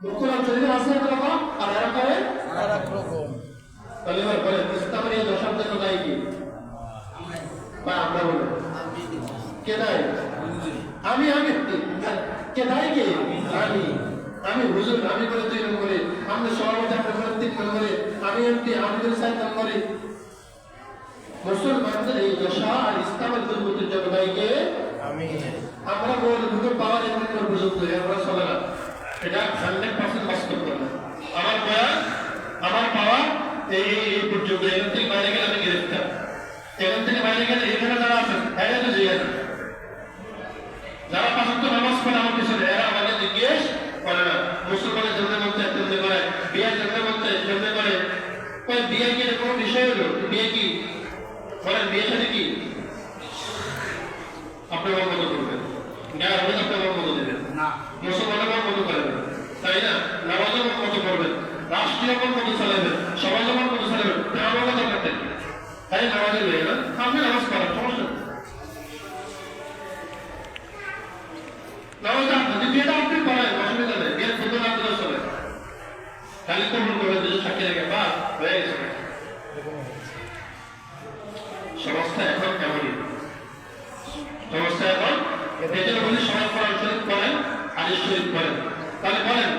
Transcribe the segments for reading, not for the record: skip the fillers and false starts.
মুখ্যমন্ত্রী আছে একরকম আর এরা করে আরেকরকম। তাহলে এবার বলে ইসলামের এই দশার জন্য দায়ী কি? বা আমরা বলে কে দায়ী? আমি কে দায়ী? কে? আমি হুজুর, আমি করে 2 নম্বরে, আমরা সভাপতি আমরা করে 3 নম্বরে, আমি এমপি আমি করে 4 নম্বরে। মুসলমানদের এই দশা আর ইসলামের দুর্গতির জন্য দায়ী কে? আমি। আমরা বলে দুটো পাওয়ার এমন পর্যন্ত আমরা চলে না, এটা 100% বাস্তব না। আমার বয়ান আমার পাওয়া এই পর্যন্ত, এখান থেকে বাইরে গেলে আমি গ্রেফতার, এখান থেকে বাইরে গেলে এখানে যারা আছেন এরা তো জিজ্ঞেস, যারা 5 ওয়াক্ত নামাজ পড়ে আমার পিছনে এরা আমাদের জিজ্ঞেস করে না। মুসলমানের জন্য মধ্যে তেমনি করে, বিয়ের জন্য মধ্যে তেমনি করে। ওই বিয়ে কি কোনো বিষয় হলো? বিয়ে কি বলেন? বিয়ের সাথে কি আপনি আমার মতো করবেন? গায়ে হবে আপনি আমার মতো দেবেন না, মুসলমানের আমার মতো করবেন, তাই না? নামাজের মতো করবেন, রাষ্ট্রীয় মতো চালাবেন, সমাজের মতো চালাবেন, আমার মতো করতেন। তাই নামাজের বিয়ে না, আপনি নামাজ পড়েন, সমস্যা নামাজ যদি বিয়েটা আপনি করেন অসুবিধা নেই, বিয়ের ফুটবল আপনারা চলে খালি কবুল করবেন, যদি সাক্ষী রেখে বা হয়ে গেছে। সমস্যা এখন কেমনই সমস্যা এখন এজন্য বলি সবাই কোরআন শরীফ পড়েন, হাদিস শরীফ পড়েন। তাহলে বলেন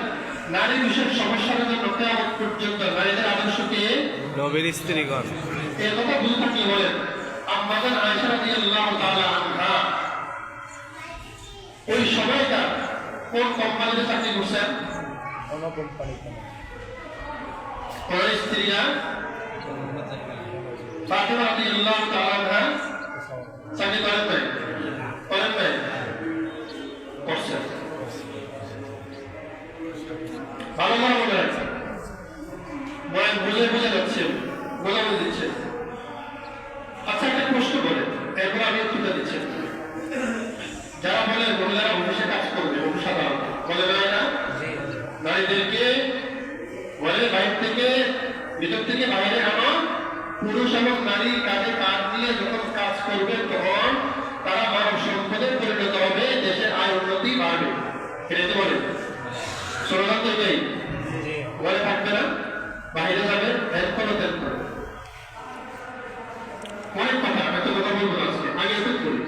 নারী বিষয়ক সমস্যার জন্য কিয়ামত পর্যন্ত নারীদের আদর্শকে নবীর স্ত্রীগণ এই কথা বুঝতে কি বলেন? আম্মাজান আয়েশা রাদিয়াল্লাহু তাআলা আনহা ওই সময়টা কোন কোম্পানিতে চাকরি করছেন? কোন কোম্পানিতে? ওনার স্ত্রীরা ফাতিমা রাদিয়াল্লাহু তাআলা আনহা চাকরি করেন নাই? করেন নাই? করছেন। ভালো করে মনে রাখছেন, বয়ান বুঝে বুঝে যাচ্ছে, বোঝা বুঝে দিচ্ছে। আচ্ছা একটা প্রশ্ন করে এরপর আমি উত্তরটা দিচ্ছি। যারা বলে মহিলারা অফিসে কাজ করবে, সাধারণত বলে না নারীদেরকে ঘরের বাইরে থেকে ভিতর থেকে বাইরে আনো, পুরুষ এবং নারী কাজে কাজ দিয়ে যখন কাজ করবে তখন তারা মানব সম্পদে পরিণত হবে, দেশের আয় উন্নতি বাড়বে। এটা বলে স্লোগান তো এটাই, ঘরে থাকবে না, বাইরে যাবে, হেল্প করো হেল্প করো। অনেক কথা, এত কথা বলবো আজকে, আগে একটু করি।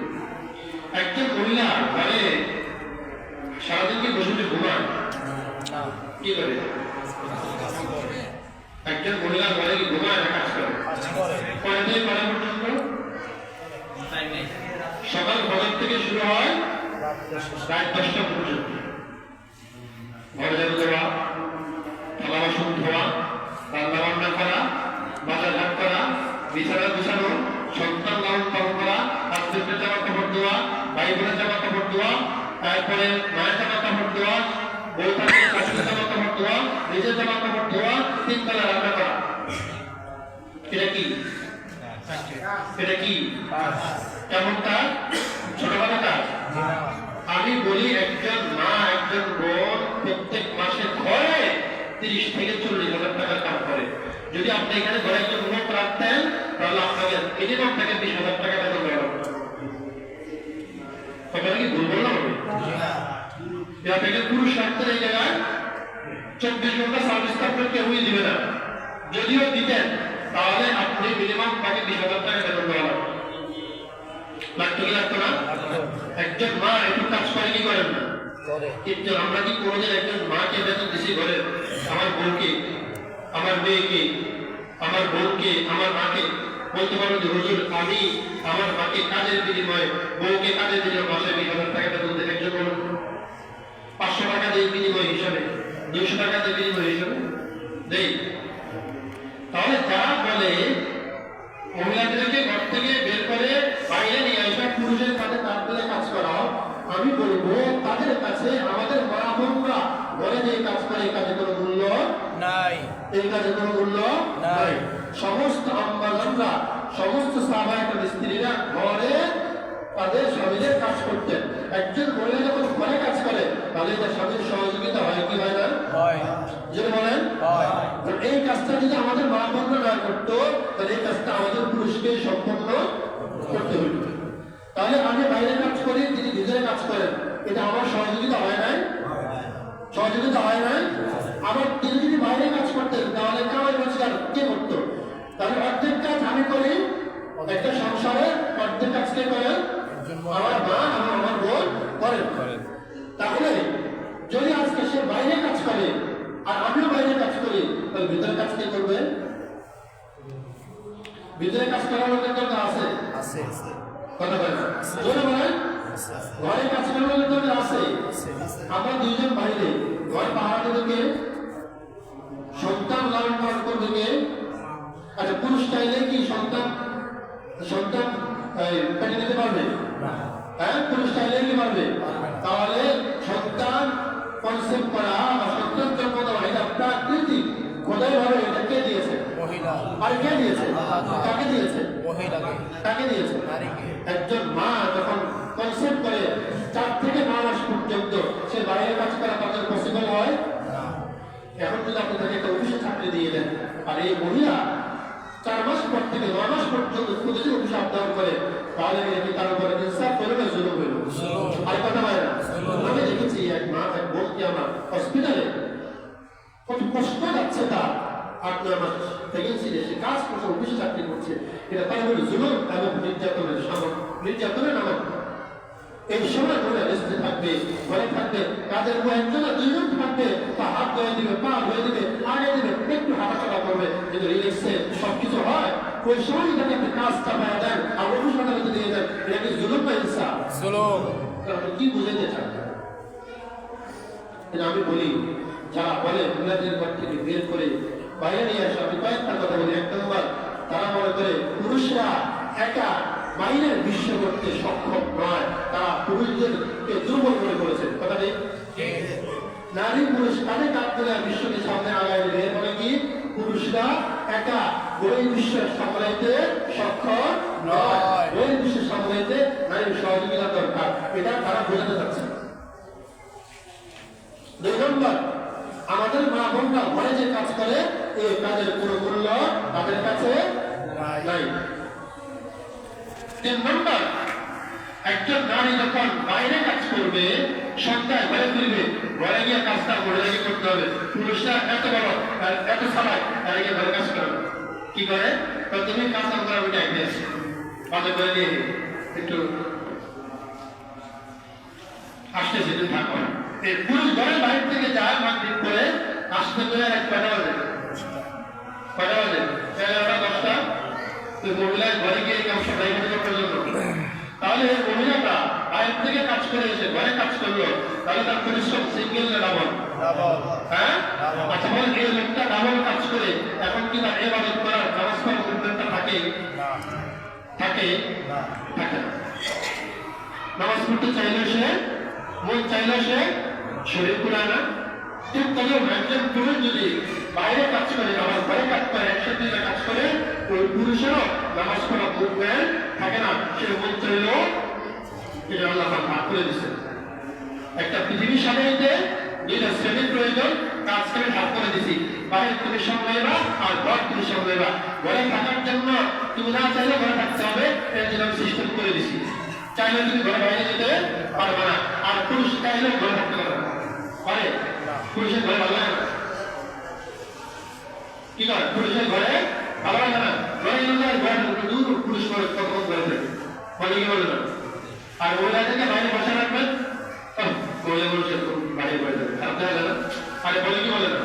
একজন মহিলা ঘরে সারাদিনকে বসে ঘুমায়, কি করে? একজন মহিলা ঘরে ঘুমায় না কাজ করে? কয়টা থেকে কয়টা পর্যন্ত? সকাল 5 থেকে শুরু হয় রাত 10টা পর্যন্ত। ঘরে ঝাড়ু দেওয়া, থালা বাসন ধোয়া, রান্না বান্না করা, বাজার ঘাট করা, বিছানা বিছানো, সন্তান লালন পালন করা, হাজবেন্ডের জামা কাপড় দেওয়া, ভাই বোনের জামা কাপড় দেওয়া, তারপরে মায়ের জামা কাপড় দেওয়া, বউ থাকে শাশুড়ির জামা কাপড় দেওয়া, নিজের জামা কাপড় দেওয়া, 3 বেলা রান্না করা। এটা কি? এটা কি কেমন কাজ? ছোটবেলা কাজ? আমি বলি একজন মা একজন বোন প্রত্যেক মাসে ঘরে 30 থেকে 40 হাজার টাকার কাজ করে। যদি আপনি এখানে ঘরে একজন লোক রাখতেন তাহলে আপনাকে মিনিমাম থেকে 20 হাজার টাকা বেতন দেওয়া হতো। আপনারা কি ভুল বললাম? আপনাকে পুরুষ রাখতেন এই জায়গায় 24 ঘন্টা সার্ভিস আপনার কেউই দিবে না। যদিও দিতেন তাহলে আপনি মিনিমাম তাকে 20 হাজার টাকা বেতন দেওয়া লাগবে। লাগতো কি লাগতো না? একজন মা একটু কাজ করে কি করেন না? কিন্তু আমরা কি কোনোদিন একজন মাকে বেতন দিছি ঘরে? আমার বোনকে, আমার মেয়েকে, আমার বোনকে, আমার মাকে বলতে পারবো যে হুজুর আমি আমার মাকে কাজের বিনিময়ে, বউকে কাজের বিনিময়ে মাসে 20 হাজার টাকা বেতন দেয়? একজন বলুন। 500 টাকা দিয়ে বিনিময় হিসাবে, 200 টাকা দিয়ে বিনিময় হিসাবে দেই। তাহলে যারা বলে মহিলাদেরকে ঘর থেকে বের করে বাইরে নিয়ে আসা, পুরুষের কাছে তার দিলে কাজ করাও, আমি বলবো তাদের কাছে আমাদের মা বোনরা ঘরে যে কাজ করে এই কাজে কোনো মূল্য নাই, এই কাজে কোনো মূল্য নাই। সমস্ত আম্মাজানরা, সমস্ত সাহাবায়ে স্ত্রীরা ঘরে তাদের স্বামীদের কাজ করতেন। একজন মহিলা যখন ঘরে কাজ করে তাহলে তার স্বামীর সহযোগিতা হয় কি হয় না? যদি বলেন এই কাজটা যদি আমাদের মা বোনরা না করতো তাহলে এই কাজটা আমাদের পুরুষকে সম্পন্ন করতে হইত। তাহলে আমি বাইরে কাজ করি, তিনি ভিতরে কাজ করেন, এটা আমার সহযোগিতা হয় নাই? সহযোগিতা হয় নাই? আবার তিনি যদি বাইরে কাজ করতেন তাহলে কামাই রোজগার কে করতো? তাহলে অর্ধেক কাজ আমি করি একটা সংসারে, অর্ধেক কাজ কে করেন? আমার মা এবং আমার বোন করেন। তাহলে যদি আজকে সে বাইরে কাজ করে আর আমিও বাইরে কাজ করি, তাহলে ভিতরে কাজ কে করবে? ভিতরে কাজ করার লোকের দরকার আছে? কথা বলেন, জোরে বলেন। ঘরে কাজ করার লোকের দরকার আছে। আমরা দুইজন বাইরে, ঘর পাহারা দেবে কে? সন্তান লালন পালন করবে কে? আচ্ছা, পুরুষ চাইলে কি সন্তান পেটে নিতে পারবে? হ্যাঁ, পুরুষ চাইলে কি পারবে? তাহলে সন্তান কনসেপ্ট করা বা সন্তান জন্ম দেওয়া এটা প্রাকৃতিক খোদাই ভাবে এটা কে দিয়েছে? আর কে দিয়েছে? কাকে দিয়েছে? কাকে দিয়েছে? একজন মা যখন কনসেপ্ট করে 4 থেকে 9 মাস পর্যন্ত সে বাইরে কাজ করা তাদের পসিবল হয়। এখন যদি আপনি তাকে একটা অফিসে চাকরি দিয়ে দেন আর এই মহিলা 4 মাস পর থেকে 9 মাস পর্যন্ত প্রতিদিন অফিসে আপ ডাউন করে, তাহলে কি তার উপরে ইনসাফ হইল না জুলুম হইল? আর কথা বলে না। আমি দেখেছি এক মা এক বোনকে আমার হসপিটালে কত কষ্ট যাচ্ছে তার 8-9 মাস প্রেগনেন্সি সে কাজ করছে, অফিসে চাকরি করছে, এটা তার উপরে জুলুম এবং নির্যাতনের নামক। এই সময় ধরে রেস্টে থাকবে, ঘরে থাকবে, কাজের উপর একজন আর দুইজন থাকবে, তা হাত ধুয়ে দিবে, পা ধুয়ে দিবে, আগে দিবে, একটু হাঁটাচলা করবে, যদি রিল্যাক্সে সবকিছু হয় ওই সময় যদি আপনি কাজ চাপায় দেন আর অফিস আদালতে দিয়ে দেন, এটা কি জুলুম বা ইনসাফ? আপনি কি বুঝাইতে চান? আমি বলি যারা বলে মহিলাদের ঘর থেকে বের করে বাইরে নিয়ে আসে, আমি কয়েকটা কথা বলি। 1 নম্বর, তারা মনে করে পুরুষরা একা বাইরের বিশ্ব করতে সক্ষম নয়, তারা পুরুষদেরকে দুর্বল মনে করেছে। কথাটি নারী পুরুষ কাঁধে কাঁধ দিলে বিশ্বকে সামনে আগায় নেবে, মানে কি পুরুষরা একা ওই বিশ্বের সামলাইতে সক্ষম নয়, ওই বিশ্বের সামলাইতে নারীর সহযোগিতা দরকার, এটা তারা বোঝাতে চাচ্ছে। 2 নম্বর, আমাদের মা বোনরা ঘরে যে কাজ করে এই কাজের কোনো মূল্য তাদের কাছে নাই। 3 নম্বর, একজন নারী যখন বাইরে কাজ করবে, সন্ধ্যায় ঘরে ফিরবে, ঘরে গিয়ে কাজটা মহিলাকে করতে হবে। পুরুষরা এত বড় এত সালায় তারা গিয়ে ঘরে কাজ করে কি করে? তুমি কাজ না করা ওইটা একদিন আছে বাজার করে নিয়ে একটু আসতেছে, তুমি থাকো। এই পুরুষ ঘরের বাইরে থেকে যায় মাগরিব করে আসতে করে কয়টা বাজে? 11:30 মহিলা ঘরে গিয়ে কাজ সবাই পর্যন্ত। তাহলে মহিলাটা বাইরে থেকে কাজ করে এসে ঘরে কাজ করলো, তাহলে তার পরিশ্রম সিঙ্গেল না ডাবল? হ্যাঁ, আচ্ছা বলেন, এই লোকটা ডাবল কাজ করে এখন কি তার ইবাদত করার নামাজ পড়ার মুভমেন্টটা থাকে? থাকে না। নামাজ পড়তে চাইলে সে মন চাইলে সে শরীর কুলায় না। ঠিক তবে একজন পুরুষ যদি বাইরে কাজ করে আবার ঘরে কাজ করে, একসাথে কাজ করে, ওই পুরুষেরও নামাজ পড়া মুভমেন্ট থাকে না, সে মন চাইলেও এটা আল্লাহ ভাগ করে দিচ্ছে। একটা পৃথিবী সাজাইতে 2টা শ্রেণীর প্রয়োজন, কাজকে ভাগ করে দিছি। বাইরে তুমি সামলাইবা আর ঘর তুমি সামলাইবা। ঘরে থাকার জন্য তুমি না চাইলে ঘরে থাকতে হবে, এর জন্য আমি সিস্টেম করে দিছি। চাইলে তুমি ঘরে বাইরে যেতে পারবে না, আর পুরুষ চাইলে ঘরে থাকতে পারবে না। পারে? পুরুষের ঘরে ভালো লাগে না? কি করে? পুরুষের ঘরে ভালো লাগে না? ঘরে গেলে ঘরে দূর পুরুষ ঘরে কতক্ষণ ঘরে থাকে বলে কি বলে না? আর মহিলাদেরকে বাইরে বসে রাখবেন, মহিলা মানুষের বাইরে বসে থাকবে, খারাপ দেখা যায় না? আরে বলে কি বলে না?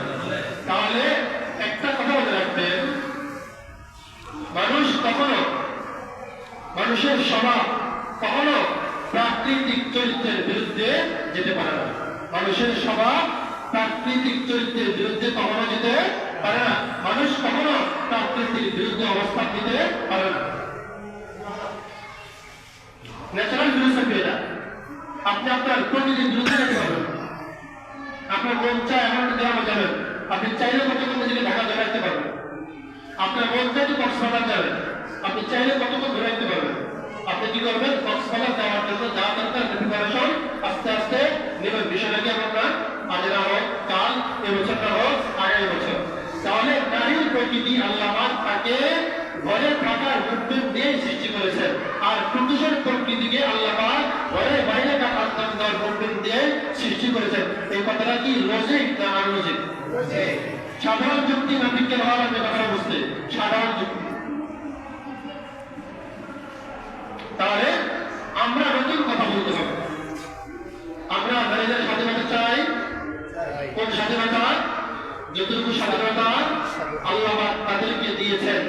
তাহলে একটা কথা বলে রাখবেন, মানুষ কখনো, মানুষের স্বভাব কখনো প্রাকৃতিক চরিত্রের বিরুদ্ধে যেতে পারে না। মানুষের স্বভাব প্রাকৃতিক চরিত্রের বিরুদ্ধে কখনো যেতে পারে না। মানুষ কখনো প্রাকৃতিক বিরুদ্ধে অবস্থান নিতে পারে না। ন্যাচারাল ফিলোসফি এটা। আপনি আপনার প্রকৃতির বিরুদ্ধে যেতে পারবেন। আপনার মন চায় এমন গ্রামে যাবেন, আপনি চাইলে কতক্ষণ নিজেকে ঢাকা ধরে রাখতে পারবেন। আপনার মন চাইলে কক্সবাজার যাবেন, আপনি চাইলে কতক্ষণ ধরে রাখতে পারবেন। আপনি কি করবেন? কক্সবাজার যাওয়ার জন্য যা দরকার প্রিপারেশন আস্তে আস্তে নেবেন। বিষয়টাকে আমরা আজ না হোক, কাল, এবছরটা হোক, আগামী বছর। তাহলে নারীর প্রকৃতি আল্লাহ তাকে ঘরে থাকার মুভমেন্ট দিয়ে সৃষ্টি করেছেন, আর পুরুষের প্রকৃতিকে আল্লাহ ঘরে বাইরে থাকার মুভমেন্ট দিয়ে সৃষ্টি করেছেন। এই কথাটা কি লজিক না আনলজিক? সাধারণ যুক্তি না বিজ্ঞান হওয়া লাগবে কথা বুঝতে, সাধারণ যুক্তি। তাহলে আমরা নতুন কথা বলতে হবে। আমরা নারীদের স্বাধীনতা চাই। কোন স্বাধীনতা? যতটুকু স্বাধীনতা আল্লাহ তাদেরকে দিয়েছেন,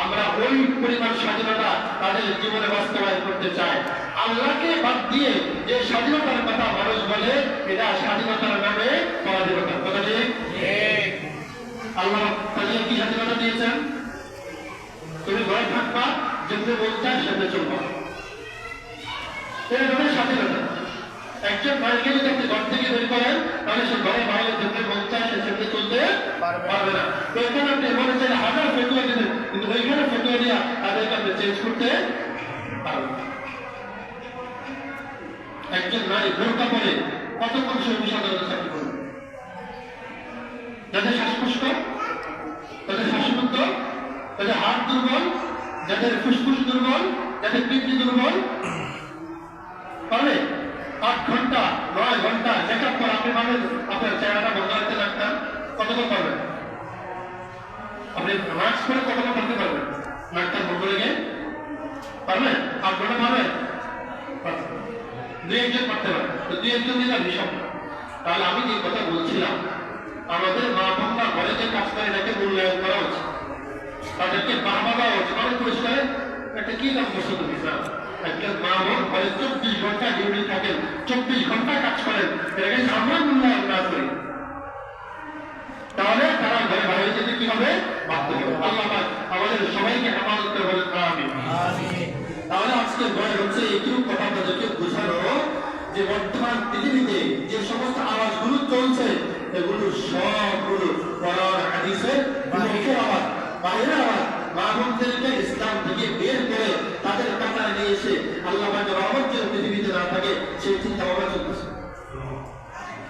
আমরা ওই পরিমাণ স্বাধীনতা তাদের জীবনে বাস্তবায়ন করতে চাই। আল্লাহকে বাদ দিয়ে যে স্বাধীনতার কথা মানুষ বলে, এটা স্বাধীনতার নামে পরাধীনতা। কথা ঠিক? আল্লাহ তাদের কি স্বাধীনতা দিয়েছেন? তুমি ঘরে থাকবা, যেমনি বলতে সেমনি চলবা, এটা তোমার স্বাধীনতা। একজন ভাইকে যদি আপনি ঘর থেকে বের করেন, তাহলে সে ঘরে বাইরে যেতে মন চায় সে সেমনি চলতে পারবে না। তো এখানে আপনি মনে চাইলে হাজার ফতুয়া দিবেন, কিন্তু ওইখানে ফতুয়া দিয়া তাদেরকে আপনি চেঞ্জ করতে পারবেন। একজন নারী বোরকা পরে কতক্ষণ সে অভিসাদরতা চাকরি করবে? যাদের শ্বাসকষ্ট, যাদের শ্বাসরুদ্ধ, যাদের হাত দুর্বল, যাদের ফুসফুস দুর্বল, যাদের কিডনি দুর্বল, পারবে 8 ঘন্টা 9 ঘন্টা মেকআপ করে আপনি পাবেন আপনার চেহারাটা বন্ধ রাখতে লাগতাম, কতক্ষণ পারবেন? আপনি মাস্ক করে কতক্ষণ করতে পারবেন? নাকটা বন্ধ রেখে পারবেন? 8 ঘন্টা পারবেন? 2-1 পারতে পারবেন, তো 2-1 দিন আর হিসাব না। তাহলে আমি যে কথা বলছিলাম, আমাদের মা বাবা ঘরে যে কাজ করে এটাকে মূল্যায়ন করা উচিত, তাদেরকে বাবা দেওয়া উচিত। অনেক পরিষ্কার একটা কি নাম বসে তুমি একটা মা বোন ঘরে 24 ঘন্টা ডিউটি থাকেন, 24 ঘন্টা কাজ করেন, এটাকে আমরা মূল্যায়ন না করি, তাহলে তারা ঘরে বাইরে যেতে কি হবে? বাধ্য হবে। আল্লাহ পাক আমাদের সবাইকে হেফাজত করে বলেন আমিন। তাহলে আজকে ভয় হচ্ছে এইটুকু কথা আপনাদেরকে বোঝানো যে বর্তমান পৃথিবীতে যে সমস্ত আওয়াজগুলো চলছে, এগুলো সবগুলো কোরআন হাদিসের মুখের আওয়াজ, বাইরের আওয়াজ। মা বোনদেরকে ইসলাম থেকে বের করে তাদের কাতারে নিয়ে এসে আল্লাহ পাকের রহমত যেন পৃথিবীতে না থাকে, সেই চিন্তা ভাবনা চলতেছে।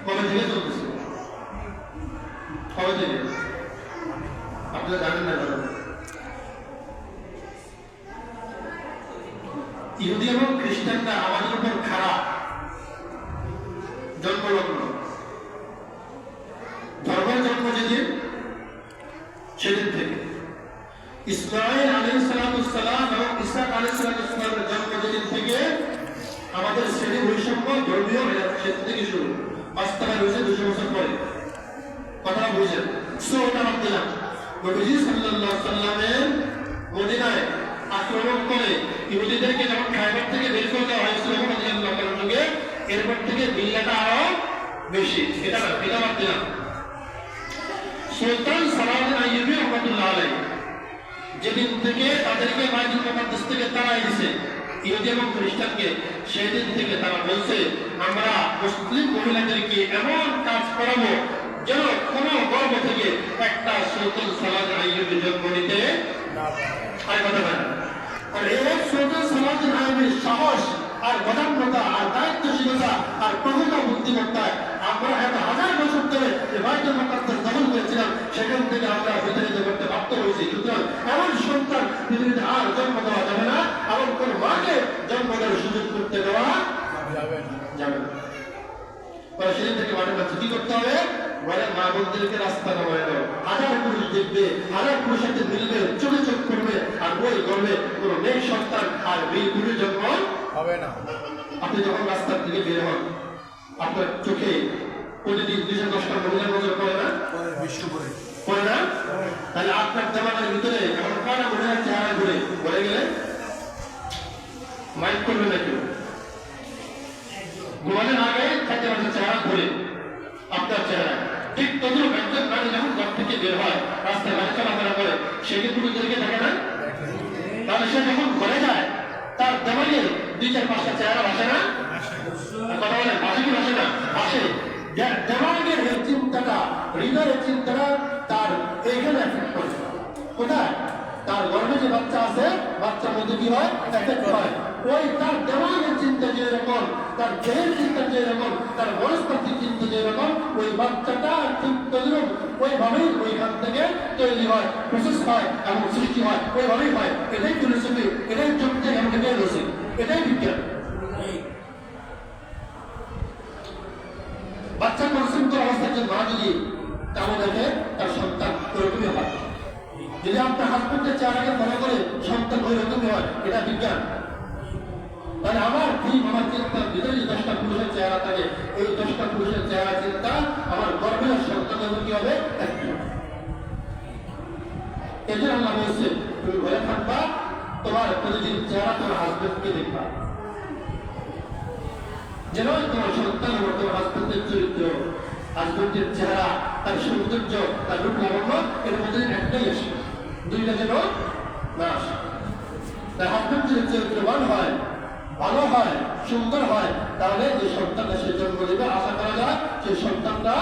কবে থেকে চলতেছে? কবে থেকে? আপনারা জানেন না? ইহুদি এবং খ্রিস্টানরা আমাদের উপর খারাপ, জন্মলগ্ন। ধর্মের জন্ম যেদিন, সেদিন থেকে ইসমাঈল আলাইহিস সালাম এবং ইসহাক আলাইহিস সালামের জন্ম যেদিন থেকে আমাদের শ্রেণী বৈষম্য ধর্মীয় সেদিন থেকে শুরু। বাস্তবায়ন হয়েছে 200 বছর পরে। কথা বুঝেন? ওটা বাদ দিলাম। নবীজি সাল্লাল্লাহু আলাইহি সাল্লামের মদিনায় আক্রমণ করে ইহুদিদেরকে যখন খায়বার থেকে বের করে দেওয়া হয়েছিল রাদিয়াল্লাহু তাআলার যুগে, এরপর থেকে মিল্লাটা আরো বেশি। এটা না, এটা বাদ দিলাম। সুলতান সালাউদ্দিন আইয়ুবী রাহমাতুল্লাহ আলাইহি যেদিন থেকে তাদেরকে বাইতুল মুকাদ্দাস থেকে তাড়াই দিয়েছে ইহুদি এবং খ্রিস্টানকে, সেদিন থেকে তারা বলছে আমরা মুসলিম মহিলাদেরকে এমন কাজ করাবো যেন কোনো গর্ব থেকে একটা সুলতান সালাউদ্দিন আইয়ুবী জন্ম নিতে আর কথা বলেন। আর এই সুলতান সালাউদ্দিন আইয়ুবীর সাহস আর গদান্যতা আর দায়িত্বশীলতা আর প্রভূত বুদ্ধিমত্তায় আমরা 1000 বছর ধরে বাইতুল মুকাদ্দাস দখল করেছিলাম, সেখান থেকে আমরা বিতাড়িত করতে বাধ্য হয়েছি। সুতরাং এমন সন্তান পৃথিবীতে আর জন্ম দেওয়া যাবে না, এমন কোন মাকে জন্ম দেওয়ার সুযোগ করতে দেওয়া যাবে না। সেদিন থেকে মাঠের কাছে কি করতে হবে? ঘরের মা বোনদেরকে রাস্তা নামায় দাও। 1000 পুরুষ দেখবে, 1000 পুরুষের সাথে মিলবে, চোখে চোখ করবে, আর ওই গর্বে কোনো মেয়ে সন্তান আর মেয়ে পুরুষ জন্ম হবে না। আপনি যখন রাস্তার দিকে বের হন, আপনার চোখে প্রতিদিন 210টা মহিলার নজর পড়ে না? পড়ে না? তাহলে আপনার জামানের ভিতরে এখন কয়টা মহিলার চেহারা ঘুরে ঘুরে গেলে মাইন্ড করবে না কেউ? ঘুমানোর আগে থাকে মানুষের চেহারা ঘুরে আপনার চেহারা। ঠিক তদ্রুপ একজন নারী যখন ঘর থেকে বের হয়, রাস্তায় গাড়ি চলাফেরা করে, সে কি পুরুষদেরকে দেখে না? তাহলে সে যখন ঘরে যায়, তার দেমাগে 2-4-5টা চেহারা ভাসে না? কথা বলে ভাসে কি ভাসে না? ভাসে। দেমাগের এই চিন্তাটা, হৃদয়ের চিন্তাটা তার এইখানে এফেক্ট করে। কোথায়? তার গর্ভে যে বাচ্চা আছে, বাচ্চার মধ্যে কি হয়? এফেক্ট হয়। ওই তার দেমাগের চিন্তা যেরকম, তার দেহের চিন্তা যেরকম, তার মনস্তাত্ত্বিক চিন্তা যেরকম, ওই বাচ্চাটা ঠিক তদ্রুপ ওইভাবেই ওইখান থেকে তৈরি হয়, প্রসেস হয় এবং সৃষ্টি হয়, ওইভাবেই হয়। এটাই ফিলোসফি, এটাই যুক্তি, এটাই লজিক, এটাই বিজ্ঞান। বাচ্চা কনসেপ্ট অবস্থায় যে মা যদি কামো দেখে তার সন্তান ওরকমই হয়। যদি আপনার হাজবেন্ডের চেহারাকে ফলো করে সন্তান ওই রকমই হয়, এটা বিজ্ঞান। তাহলে আমার ঠিক আমার চিন্তার ভিতরে যে 10টা পুরুষের চেহারা থাকে, এই 10টা পুরুষের চেহারা চিন্তা আমার গর্ভের সন্তানের কি হবে? একই। এই জন্য আল্লাহ বলছে তুমি ঘরে থাকবা, তোমার প্রতিদিন চেহারা তোমার হাজবেন্ডকে দেখবা, যেন তোমার সন্তান এবং তোমার হাজবেন্ডের চরিত্র, হাজবেন্ডের চেহারা, তার সৌন্দর্য, তার রূপ লাবণ্য এর মধ্যে একটাই আসে, দুইটা যেন না আসে। তার হাজবেন্ড যদি চরিত্রবান হয়, ভালো হয়, সুন্দর হয়, তাহলে যে সন্তানটা সে জন্ম দেবে আশা করা যায় সেই সন্তানটা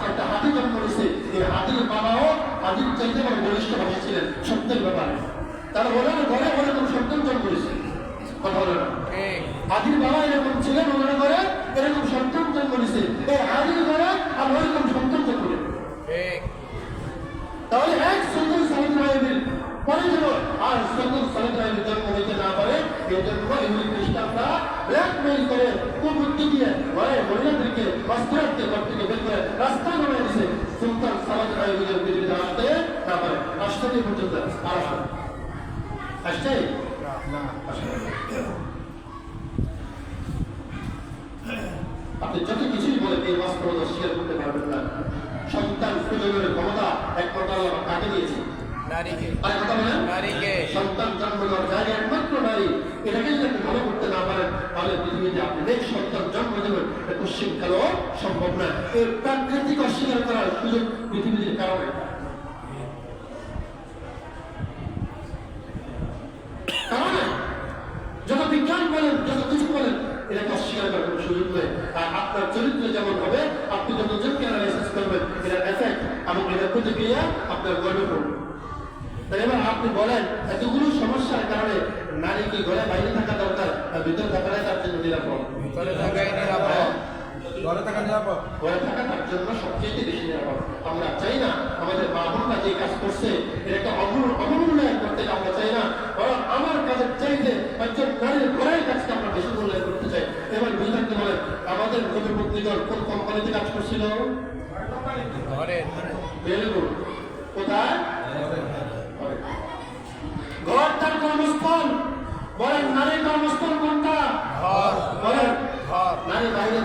একটা হাতি জন্ম দিয়েছে, এই হাতির বাবাও হাতির চাইতে বড় বলিষ্ঠ ছিলেন সত্যের ব্যাপারে। তারা বলে না ঘরে ওরকম সন্তান জন্ম দিয়েছে, কথা বলে না। হাতির বাবা এরকম ছিলেন, ওনারা ঘরে এরকম সন্তান জন্ম দিয়েছে, এই হাতির ঘরে আর ওইরকম সন্তান জন্ম দিয়েছে। তাহলে এক সুন্দর সালিম রাহেবের পরে যেন আর সুন্দর সালিম রাহেবের জন্ম হইতে না পারে, এই জন্য ইহুদি খ্রিস্টানরা ব্ল্যাকমেইল করে কুবুদ্ধি দিয়ে ঘরে মহিলাদেরকে বস্ত্রার্থে ঘর থেকে বের করে রাস্তায় নামিয়ে দিয়েছে, সুলতান সালাম রাহেবের বিরুদ্ধে আসতে না পারে। আসতে পর্যন্ত আর আসছে আপনি যত কিছুই বলেন এই বাস্তবতা স্বীকার করতে পারবেন না। সন্তান প্রজন্মের ক্ষমতা একমাত্র আল্লাহ কাকে দিয়েছে? নারীকে। আর কথা বলেন নারীকে। সন্তান জন্ম দেওয়ার জায়গা একমাত্র নারী। এটাকে যদি আপনি ভালো করতে না পারেন, তাহলে পৃথিবীতে আপনি নেক্সট সন্তান জন্ম দেবেন এটা পশ্চিমকালেও সম্ভব না। এর প্রাকৃতিক অস্বীকার করার সুযোগ পৃথিবীতে কারণে যত বিজ্ঞান বলেন, যত কিছু বলেন, এটাকে অস্বীকার করার কোনো সুযোগ নেই। আর আপনার চরিত্র যেমন হবে, আপনি যতজনকে অ্যানালাইসিস করবেন, এটার এফেক্ট এবং এটার প্রতিক্রিয়া আপনার গর্বে পড়বে। তাই এবার আপনি বলেন এতগুলো সমস্যার কারণে নারী কি ঘরে বাইরে থাকা দরকার, আর ভিতরে থাকাটাই তার জন্য নিরাপদ? ঘরে থাকাই নিরাপদ। ঘরে থাকা নিরাপদ। ঘরে থাকা তার জন্য সবচেয়ে বেশি নিরাপদ। আমরা চাই না আমাদের মা বোনরা যে কাজ করছে এটা একটা অবমূল্যায়ন করতে আমরা চাই না, বরং আমার কাজের চাইতে একজন নারীর ঘরের কাজকে আমরা বেশি মূল্যায়ন করতে চাই। এবার বুঝে থাকতে বলেন আমাদের প্রতিপত্নীগণ কোন কোম্পানিতে কাজ করছিল? ঘরে। বেলগুড়। কোথায়? ঘর তার কর্মস্থল। বলেন নারীর কর্মস্থল কোনটা? ঘর। বলেন ঘর। নারী বাইরে